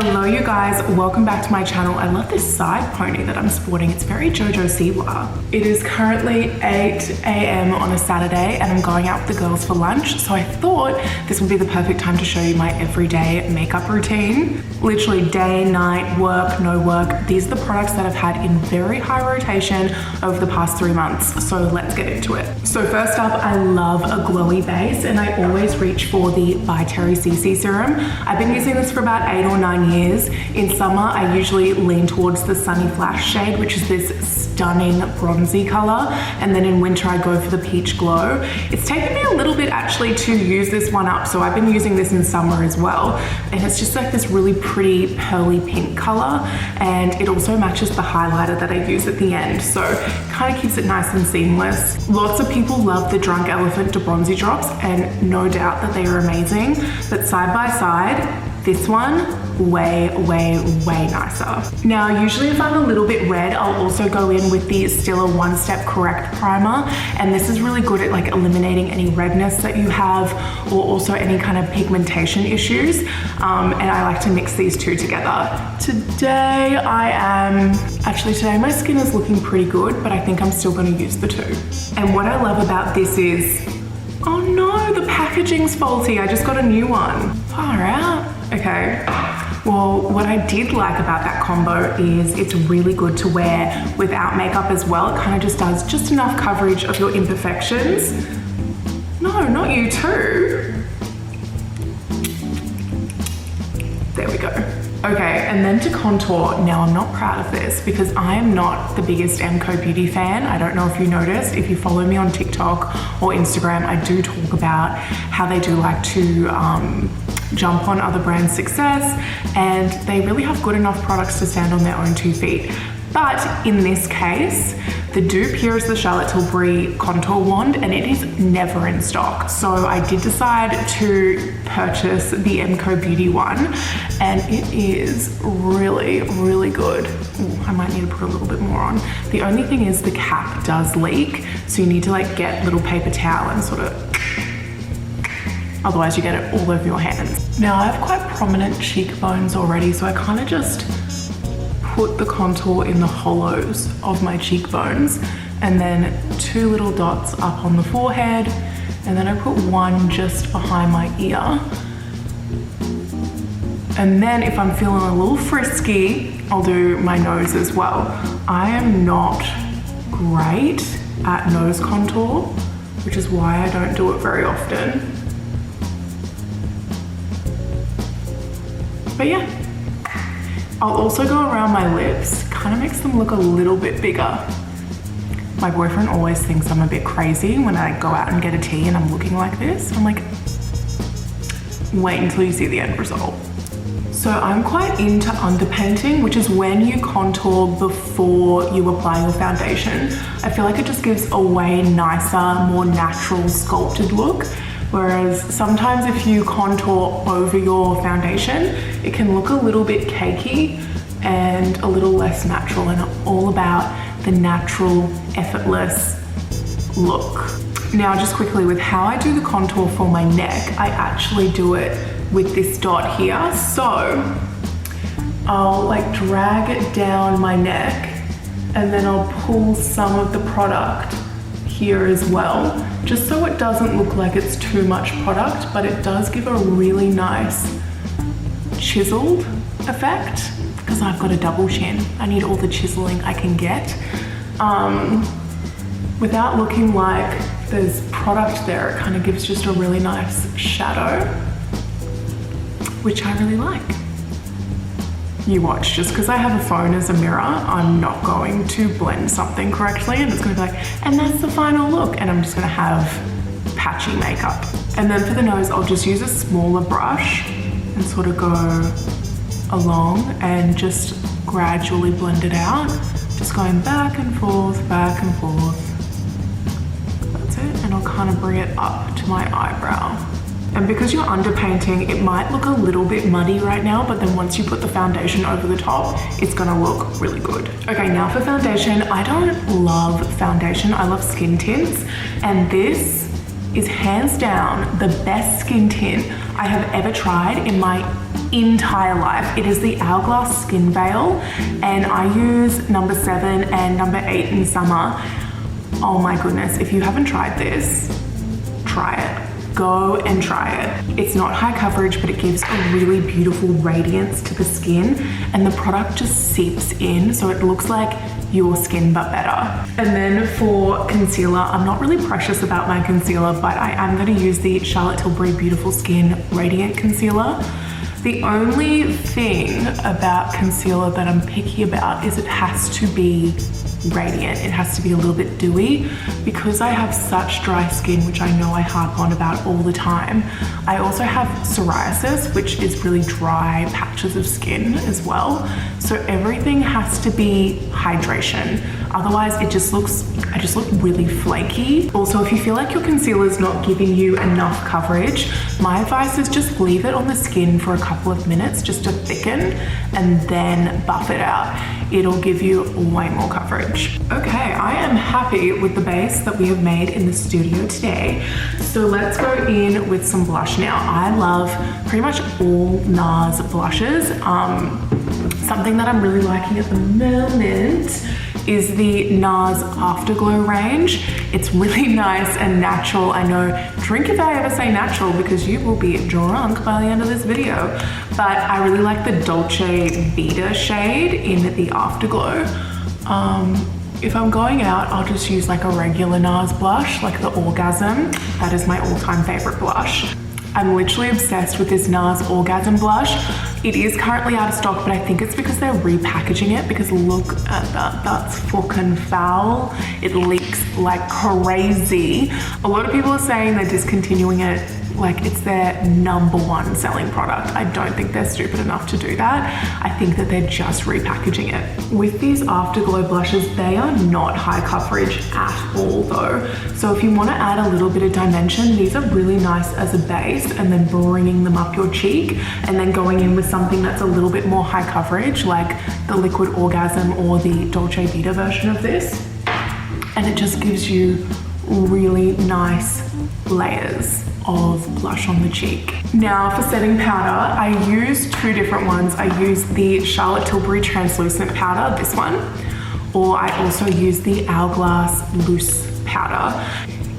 Hello you guys, welcome back to my channel. I love this side pony that I'm sporting. It's very JoJo Siwa. It is currently 8 a.m. on a Saturday and I'm going out with the girls for lunch. So I thought this would be the perfect time to show you my everyday makeup routine. Literally day, night, work, no work. These are the products that I've had in very high rotation over the past 3 months. So let's get into it. So first up, I love a glowy base and I always reach for the by Terry CC serum. I've been using this for about 8 or 9 years. In summer, I usually lean towards the Sunny Flash shade, which is this stunning bronzy color. And then in winter, I go for the Peach Glow. It's taken me a little bit actually to use this one up. So I've been using this in summer as well. And it's just like this really pretty pearly pink color. And it also matches the highlighter that I use at the end. So it kind of keeps it nice and seamless. Lots of people love the Drunk Elephant to Bronzy drops, and no doubt that they are amazing. But side by side, this one, way nicer. Now, usually if I'm a little bit red, I'll also go in with the Stila One Step Correct Primer. And this is really good at like eliminating any redness that you have or also any kind of pigmentation issues. And I like to mix these two together. Today my skin is looking pretty good, but I think I'm still gonna use the two. And what I love about this is, oh no, the packaging's faulty. I just got a new one. Far out. Okay, well, what I did like about that combo is it's really good to wear without makeup as well. It kind of just does just enough coverage of your imperfections. No, not you too. There we go. Okay, and then to contour. Now, I'm not proud of this because I am not the biggest MCO Beauty fan. I don't know if you noticed. If you follow me on TikTok or Instagram, I do talk about how they do like to jump on other brands' success, and they really have good enough products to stand on their own 2 feet. But in this case, the dupe here is the Charlotte Tilbury contour wand, and it is never in stock. So I did decide to purchase the MCO Beauty one, and it is really good. Ooh, I might need to put a little bit more on. The only thing is the cap does leak, so you need to like get a little paper towel and sort of, otherwise you get it all over your hands. Now I have quite prominent cheekbones already, so I kind of just put the contour in the hollows of my cheekbones, and then 2 little dots up on the forehead, and then I put 1 just behind my ear. And then if I'm feeling a little frisky, I'll do my nose as well. I am not great at nose contour, which is why I don't do it very often. But yeah, I'll also go around my lips, kind of makes them look a little bit bigger. My boyfriend always thinks I'm a bit crazy when I go out and get a tea and I'm looking like this. I'm like, wait until you see the end result. So I'm quite into underpainting, which is when you contour before you apply your foundation. I feel like it just gives a way nicer, more natural sculpted look. Whereas sometimes if you contour over your foundation, it can look a little bit cakey and a little less natural, and all about the natural, effortless look. Now, just quickly with how I do the contour for my neck, I actually do it with this dot here. So I'll like drag it down my neck, and then I'll pull some of the product here as well, just so it doesn't look like it's too much product, but it does give a really nice chiseled effect because I've got a double chin. I need all the chiseling I can get without looking like there's product there. It kind of gives just a really nice shadow, which I really like. You watch, just because I have a phone as a mirror, I'm not going to blend something correctly, and it's going to be like, and that's the final look, and I'm just going to have patchy makeup. And then for the nose, I'll just use a smaller brush and sort of go along and just gradually blend it out, just going back and forth, back and forth. That's it, and I'll kind of bring it up to my eyebrow. And because you're underpainting, it might look a little bit muddy right now, but then once you put the foundation over the top, it's gonna look really good. Okay, now for foundation. I don't love foundation, I love skin tints, and this is hands down the best skin tint I have ever tried in my entire life. It is the Hourglass Skin Veil, and I use number 7 and number 8 in summer. Oh my goodness, if you haven't tried this, try it. Go and try it. It's not high coverage, but it gives a really beautiful radiance to the skin, and the product just seeps in, so it looks like your skin but better. And then for concealer, I'm not really precious about my concealer, but I am going to use the Charlotte Tilbury Beautiful Skin Radiant Concealer. The only thing about concealer that I'm picky about is it has to be radiant. It has to be a little bit dewy. Because I have such dry skin, which I know I harp on about all the time, I also have psoriasis, which is really dry patches of skin as well. So everything has to be hydration. Otherwise I just look really flaky. Also, if you feel like your concealer is not giving you enough coverage, my advice is just leave it on the skin for a couple of minutes just to thicken, and then buff it out. It'll give you way more coverage. Okay, I am happy with the base that we have made in the studio today. So let's go in with some blush now. I love pretty much all NARS blushes. Something that I'm really liking at the moment is the NARS Afterglow range. It's really nice and natural. I know, drink if I ever say natural, because you will be drunk by the end of this video. But I really like the Dolce Vita shade in the Afterglow. If I'm going out, I'll just use like a regular NARS blush, like the Orgasm. That is my all-time favorite blush. I'm literally obsessed with this NARS Orgasm blush. It is currently out of stock, but I think it's because they're repackaging it, because look at that, that's fucking foul. It leaks like crazy. A lot of people are saying they're discontinuing it, like it's their #1 selling product. I don't think they're stupid enough to do that. I think that they're just repackaging it. With these Afterglow blushes, they are not high coverage at all though. So if you want to add a little bit of dimension, these are really nice as a base, and then bringing them up your cheek, and then going in with something that's a little bit more high coverage, like the Liquid Orgasm or the Dolce Vita version of this. And it just gives you really nice layers of blush on the cheek. Now for setting powder, I use 2 different ones. I use the Charlotte Tilbury Translucent Powder, this one, or I also use the Hourglass Loose Powder.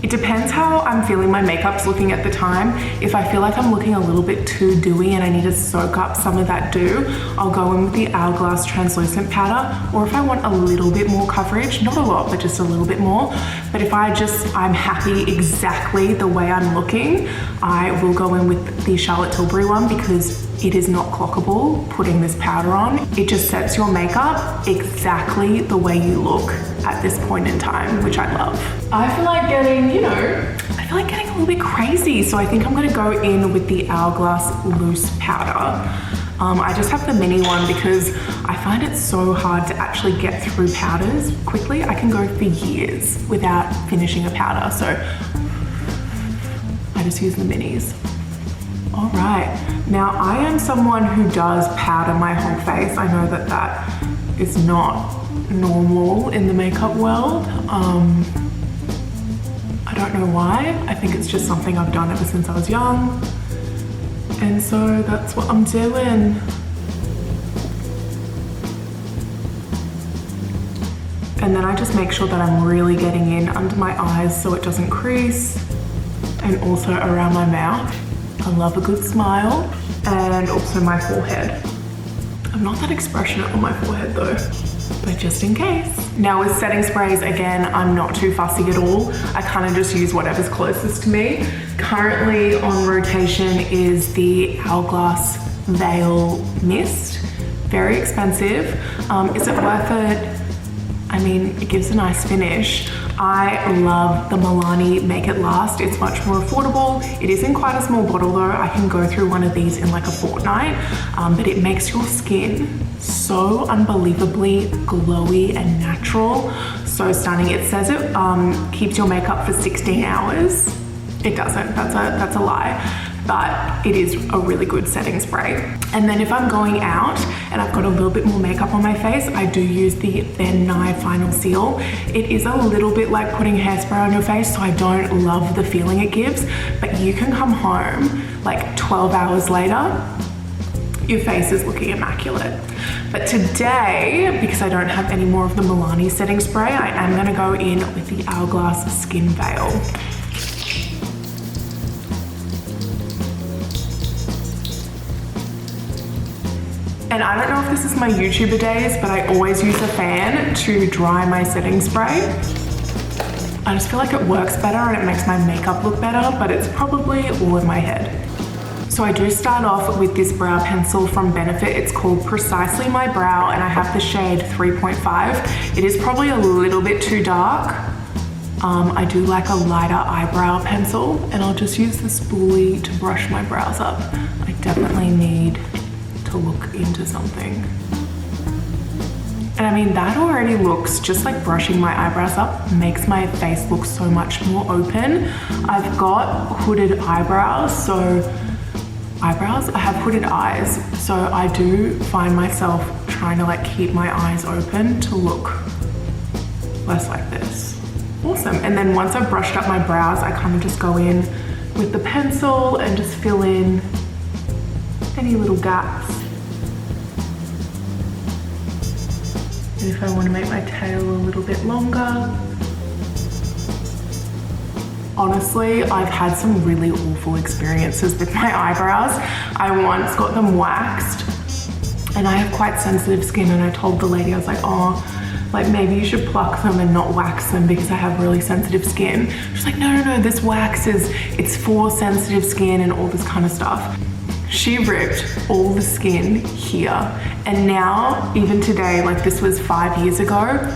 It depends how I'm feeling my makeup's looking at the time. If I feel like I'm looking a little bit too dewy and I need to soak up some of that dew, I'll go in with the Hourglass Translucent Powder. Or if I want a little bit more coverage, not a lot, but just a little bit more. But if I'm happy exactly the way I'm looking, I will go in with the Charlotte Tilbury one, because it is not clockable putting this powder on. It just sets your makeup exactly the way you look at this point in time, which I love. I feel like getting, a little bit crazy. So I think I'm gonna go in with the Hourglass Loose Powder. I just have the mini one because I find it so hard to actually get through powders quickly. I can go for years without finishing a powder. So I just use the minis. All right, now I am someone who does powder my whole face. I know that that is not normal in the makeup world. I don't know why. I think it's just something I've done ever since I was young. And so that's what I'm doing. And then I just make sure that I'm really getting in under my eyes so it doesn't crease, and also around my mouth. I love a good smile, and also my forehead. I'm not that expressionate on my forehead though, but just in case. Now with setting sprays, again, I'm not too fussy at all. I kind of just use whatever's closest to me. Currently on rotation is the Hourglass Veil Mist. Very expensive. Is it worth it? I mean, it gives a nice finish. I love the Milani Make It Last. It's much more affordable. It is in quite a small bottle though. I can go through one of these in like a fortnight, but it makes your skin so unbelievably glowy and natural. So stunning. It says it keeps your makeup for 16 hours. It doesn't, that's a lie. But it is a really good setting spray. And then if I'm going out and I've got a little bit more makeup on my face, I do use the Ben Nye Final Seal. It is a little bit like putting hairspray on your face, so I don't love the feeling it gives, but you can come home like 12 hours later, your face is looking immaculate. But today, because I don't have any more of the Milani setting spray, I am gonna go in with the Hourglass Skin Veil. And I don't know if this is my YouTuber days, but I always use a fan to dry my setting spray. I just feel like it works better and it makes my makeup look better, but it's probably all in my head. So I do start off with this brow pencil from Benefit. It's called Precisely My Brow, and I have the shade 3.5. It is probably a little bit too dark. I do like a lighter eyebrow pencil, and I'll just use the spoolie to brush my brows up. I definitely need to look into something. And I mean, that already looks, just like brushing my eyebrows up makes my face look so much more open. I've got hooded eyebrows, so I have hooded eyes, so I do find myself trying to like keep my eyes open to look less like this. Awesome. And then once I've brushed up my brows, I kind of just go in with the pencil and just fill in any little gaps. And if I want to make my tail a little bit longer. Honestly, I've had some really awful experiences with my eyebrows. I once got them waxed, and I have quite sensitive skin, and I told the lady, I was like, oh, like maybe you should pluck them and not wax them because I have really sensitive skin. She's like, no, this wax it's for sensitive skin and all this kind of stuff. She ripped all the skin here, and now, even today, like this was 5 years ago,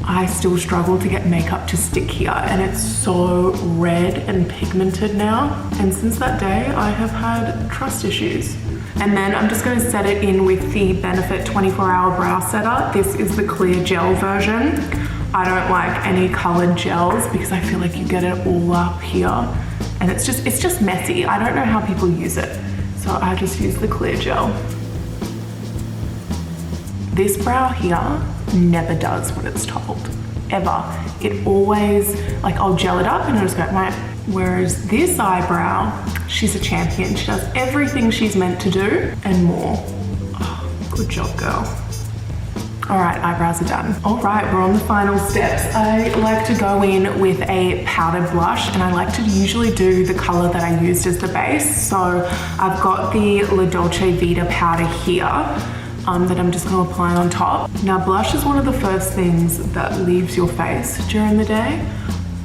I still struggle to get makeup to stick here, and it's so red and pigmented now. And since that day, I have had trust issues. And then I'm just gonna set it in with the Benefit 24-hour brow setter. This is the clear gel version. I don't like any colored gels because I feel like you get it all up here, and it's just messy. I don't know how people use it. So I just use the clear gel. This brow here never does what it's told, ever. It always, like I'll gel it up and it'll just go, right. Whereas this eyebrow, she's a champion. She does everything she's meant to do and more. Oh, good job, girl. All right, eyebrows are done. All right, we're on the final steps. I like to go in with a powdered blush, and I like to usually do the color that I used as the base. So I've got the La Dolce Vita powder here that I'm just gonna apply on top. Now, blush is one of the first things that leaves your face during the day,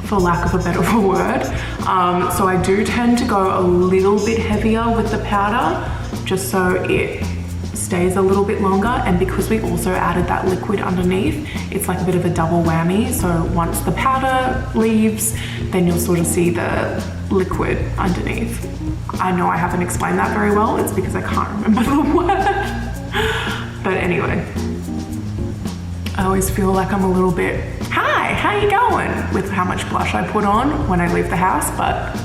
for lack of a better word. So I do tend to go a little bit heavier with the powder, just so it stays a little bit longer. And because we also added that liquid underneath, it's like a bit of a double whammy. So once the powder leaves, then you'll sort of see the liquid underneath. I know I haven't explained that very well. It's because I can't remember the word. But anyway, I always feel like I'm a little bit, hi, how you going? With how much blush I put on when I leave the house, but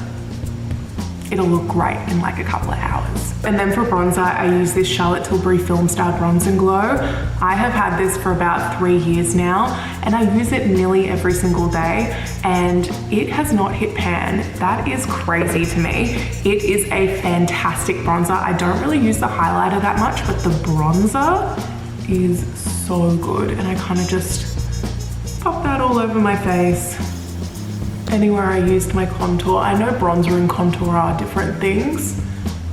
it'll look great in like a couple of hours. And then for bronzer, I use this Charlotte Tilbury Film Star Bronze and Glow. I have had this for about 3 years now, and I use it nearly every single day, and it has not hit pan. That is crazy to me. It is a fantastic bronzer. I don't really use the highlighter that much, but the bronzer is so good, and I kind of just pop that all over my face. Anywhere I used my contour. I know bronzer and contour are different things,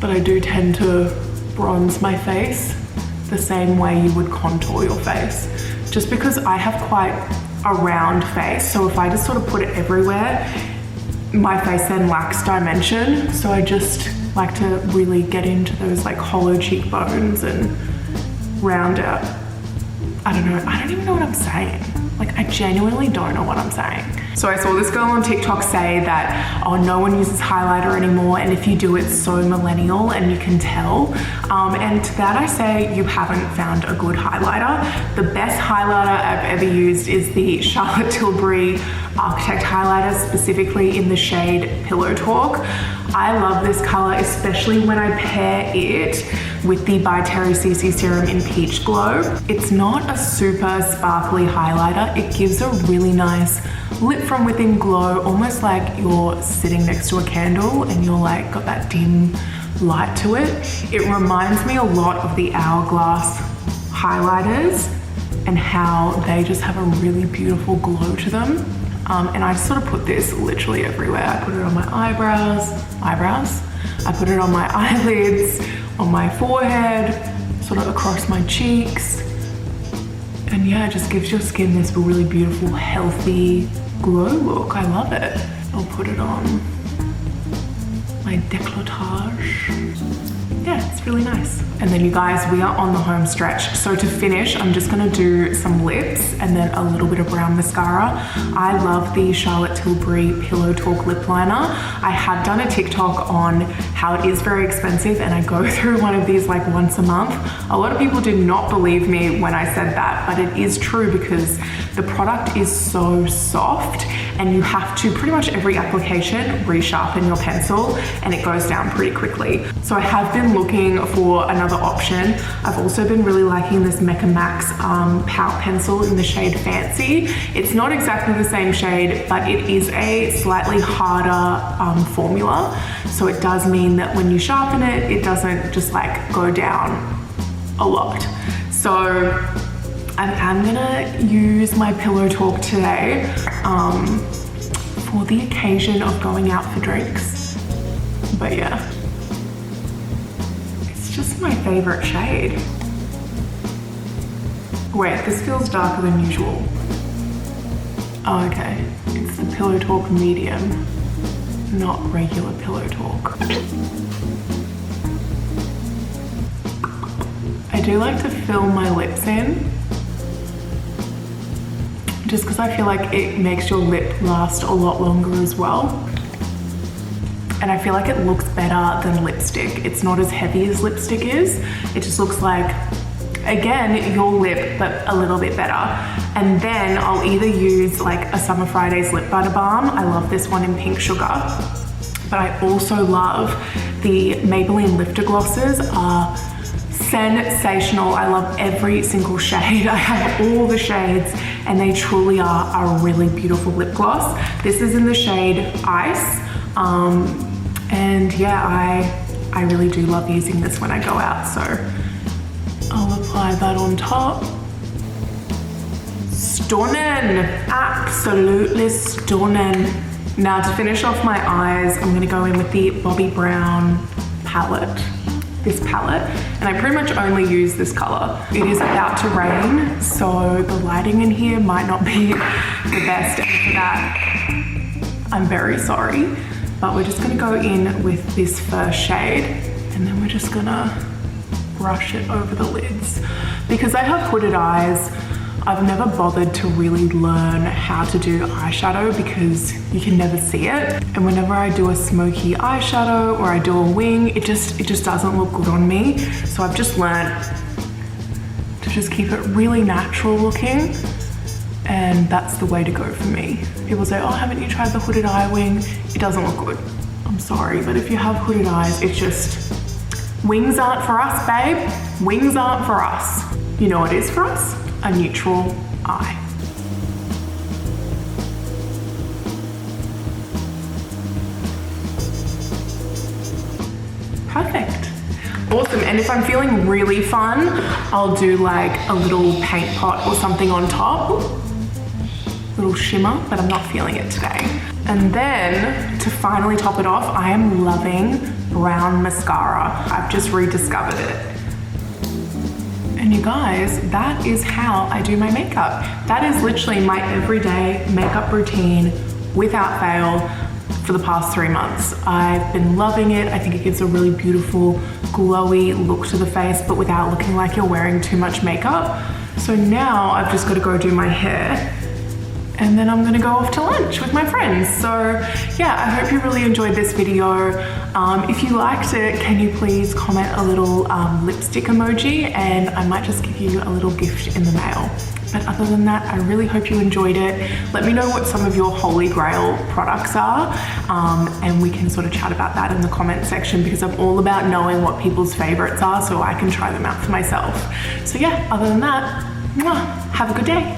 but I do tend to bronze my face the same way you would contour your face. Just because I have quite a round face, so if I just sort of put it everywhere, my face then lacks dimension. So I just like to really get into those like hollow cheekbones and round out. I don't even know what I'm saying. Like, I genuinely don't know what I'm saying. So I saw this girl on TikTok say that, oh, no one uses highlighter anymore, and if you do, it's so millennial, and you can tell. And to that I say, you haven't found a good highlighter. The best highlighter I've ever used is the Charlotte Tilbury Architect highlighter, specifically in the shade Pillow Talk. I love this color, especially when I pair it with the By Terry CC Serum in Peach Glow. It's not a super sparkly highlighter. It gives a really nice lit from within glow, almost like you're sitting next to a candle and you're like got that dim light to it. It reminds me a lot of the Hourglass highlighters and how they just have a really beautiful glow to them. And I sort of put this literally everywhere. I put it on my eyebrows. I put it on my eyelids, on my forehead, sort of across my cheeks. And yeah, it just gives your skin this really beautiful, healthy glow look. I love it. I'll put it on my décolletage. Yeah, it's really nice. And then you guys, we are on the home stretch. So to finish, I'm just gonna do some lips and then a little bit of brown mascara. I love the Charlotte Tilbury Pillow Talk lip liner. I had done a TikTok on how it is very expensive and I go through one of these like once a month. A lot of people did not believe me when I said that, but it is true because the product is so soft and you have to pretty much every application resharpen your pencil and it goes down pretty quickly. So I have been looking for another option. I've also been really liking this Mecca Max pout pencil in the shade Fancy. It's not exactly the same shade, but it is a slightly harder formula. So it does mean that when you sharpen it, it doesn't just like go down a lot. So I'm gonna use my Pillow Talk today for the occasion of going out for drinks. But yeah, it's just my favorite shade. Wait, this feels darker than usual. Oh, okay, it's the Pillow Talk medium, not regular Pillow Talk. I do like to fill my lips in, just because I feel like it makes your lip last a lot longer as well. And I feel like it looks better than lipstick. It's not as heavy as lipstick is. It just looks like, again, your lip, but a little bit better. And then I'll either use like a Summer Fridays lip butter balm. I love this one in Pink Sugar. But I also love the Maybelline Lifter Glosses are sensational. I love every single shade. I have all the shades and they truly are a really beautiful lip gloss. This is in the shade Ice. And yeah, I really do love using this when I go out. So I'll apply that on top. Stunning, absolutely stunning. Now to finish off my eyes, I'm gonna go in with the Bobbi Brown palette. This palette, and I pretty much only use this color. It is about to rain, so the lighting in here might not be the best, and for that, I'm very sorry. But we're just gonna go in with this first shade, and then we're just gonna brush it over the lids. Because I have hooded eyes, I've never bothered to really learn how to do eyeshadow because you can never see it. And whenever I do a smoky eyeshadow or I do a wing, it just doesn't look good on me. So I've just learned to just keep it really natural looking. And that's the way to go for me. People say, oh, haven't you tried the hooded eye wing? It doesn't look good. I'm sorry, but if you have hooded eyes, it's just, wings aren't for us, babe. Wings aren't for us. You know what is for us? A neutral eye. Perfect. Awesome. And if I'm feeling really fun, I'll do like a little paint pot or something on top. Little shimmer, but I'm not feeling it today. And then to finally top it off, I am loving brown mascara. I've just rediscovered it. And you guys, that is how I do my makeup. That is literally my everyday makeup routine without fail for the past 3 months. I've been loving it. I think it gives a really beautiful, glowy look to the face, but without looking like you're wearing too much makeup. So now I've just got to go do my hair. And then I'm gonna go off to lunch with my friends. So yeah, I hope you really enjoyed this video. If you liked it, can you please comment a little lipstick emoji, and I might just give you a little gift in the mail. But other than that, I really hope you enjoyed it. Let me know what some of your holy grail products are, and we can sort of chat about that in the comment section, because I'm all about knowing what people's favorites are so I can try them out for myself. So yeah, other than that, have a good day.